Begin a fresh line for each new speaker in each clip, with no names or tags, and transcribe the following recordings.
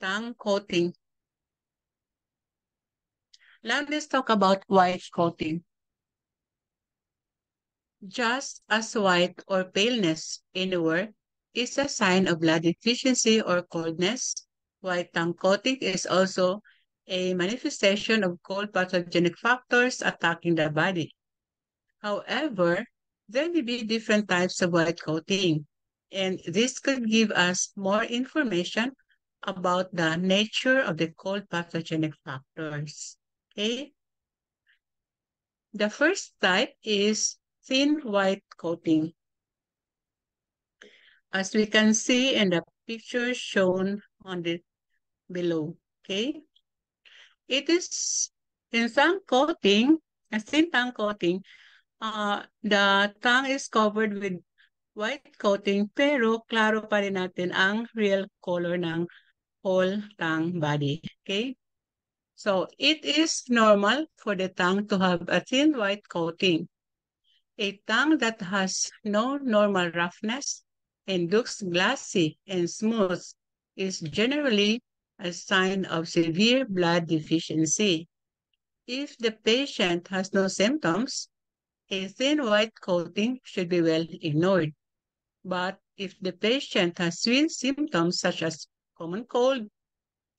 tongue coating. Now let's talk about white coating. Just as white or paleness anywhere is a sign of blood deficiency or coldness, white tongue coating is also a manifestation of cold pathogenic factors attacking the body. However, there may be different types of white coating, and this could give us more information about the nature of the cold pathogenic factors. Okay? The first type is thin white coating. As we can see in the picture shown on the below. Okay? It is in tongue coating, a thin tongue coating, the tongue is covered with white coating pero klaro pa rin natin ang real color ng whole tongue body. Okay? So, it is normal for the tongue to have a thin white coating. A tongue that has no normal roughness and looks glassy and smooth is generally a sign of severe blood deficiency. If the patient has no symptoms, a thin white coating should be well ignored. But if the patient has severe symptoms such as common cold,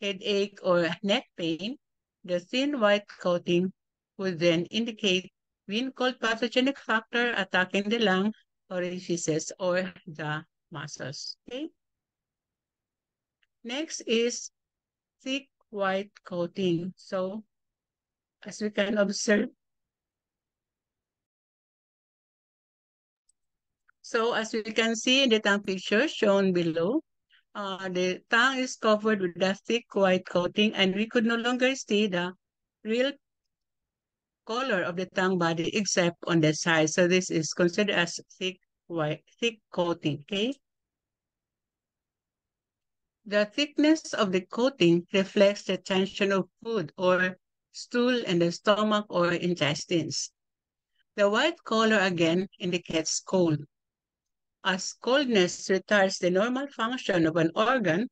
headache, or neck pain, the thin white coating would then indicate when cold pathogenic factor attacking the lung orifices or the muscles. Okay. Next is thick white coating. So as we can observe, as we can see in the tongue picture shown below, the tongue is covered with a thick white coating and we could no longer see the real color of the tongue body except on the side. So this is considered as thick coating, okay? The thickness of the coating reflects the tension of food or stool in the stomach or intestines. The white color again indicates cold. As coldness retards the normal function of an organ,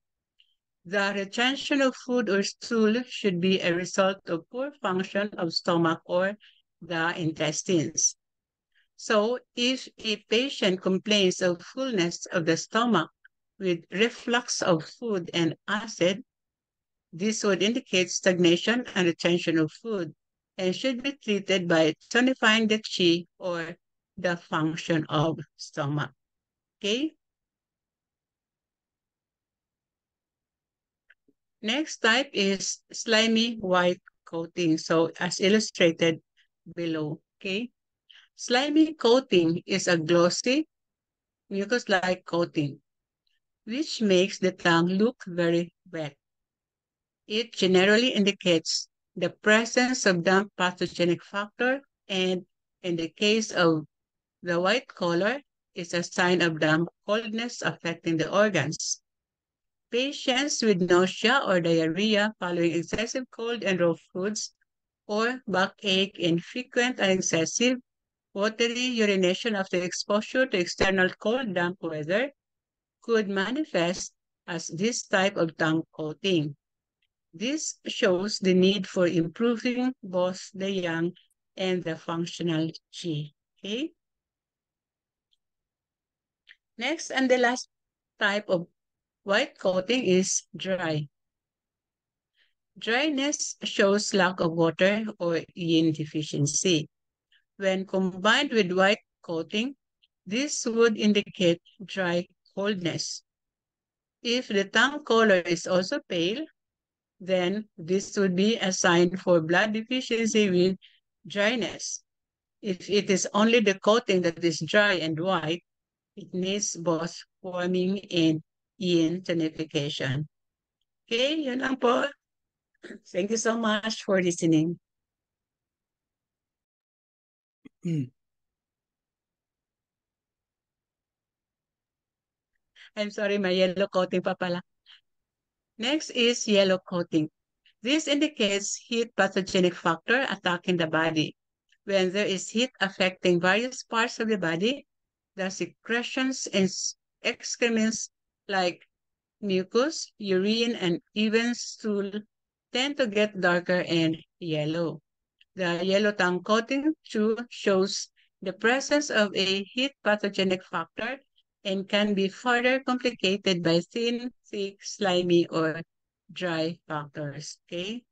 the retention of food or stool should be a result of poor function of stomach or the intestines. So, if a patient complains of fullness of the stomach with reflux of food and acid, this would indicate stagnation and retention of food and should be treated by tonifying the chi or the function of stomach. Okay? Next type is slimy white coating. So, as illustrated below. Okay? Slimy coating is a glossy, mucus-like coating which makes the tongue look very wet. It generally indicates the presence of damp pathogenic factor, and in the case of the white color, is a sign of damp coldness affecting the organs. Patients with nausea or diarrhea following excessive cold and raw foods, or backache and frequent and excessive watery urination after exposure to external cold, damp weather could manifest as this type of tongue coating. This shows the need for improving both the yang and the functional qi. Okay. Next and the last type of white coating is dry. Dryness shows lack of water or yin deficiency. When combined with white coating, this would indicate dry coldness. If the tongue color is also pale, then this would be a sign for blood deficiency with dryness. If it is only the coating that is dry and white, it needs both warming and yin tonification. Okay, yun lang po. Thank you so much for listening. I'm sorry, may yellow coating pa pala. Next is yellow coating. This indicates heat pathogenic factor attacking the body. When there is heat affecting various parts of the body, the secretions and excrements like mucus, urine, and even stool tend to get darker and yellow. The yellow tongue coating shows the presence of a heat pathogenic factor and can be further complicated by thin, thick, slimy, or dry factors. Okay?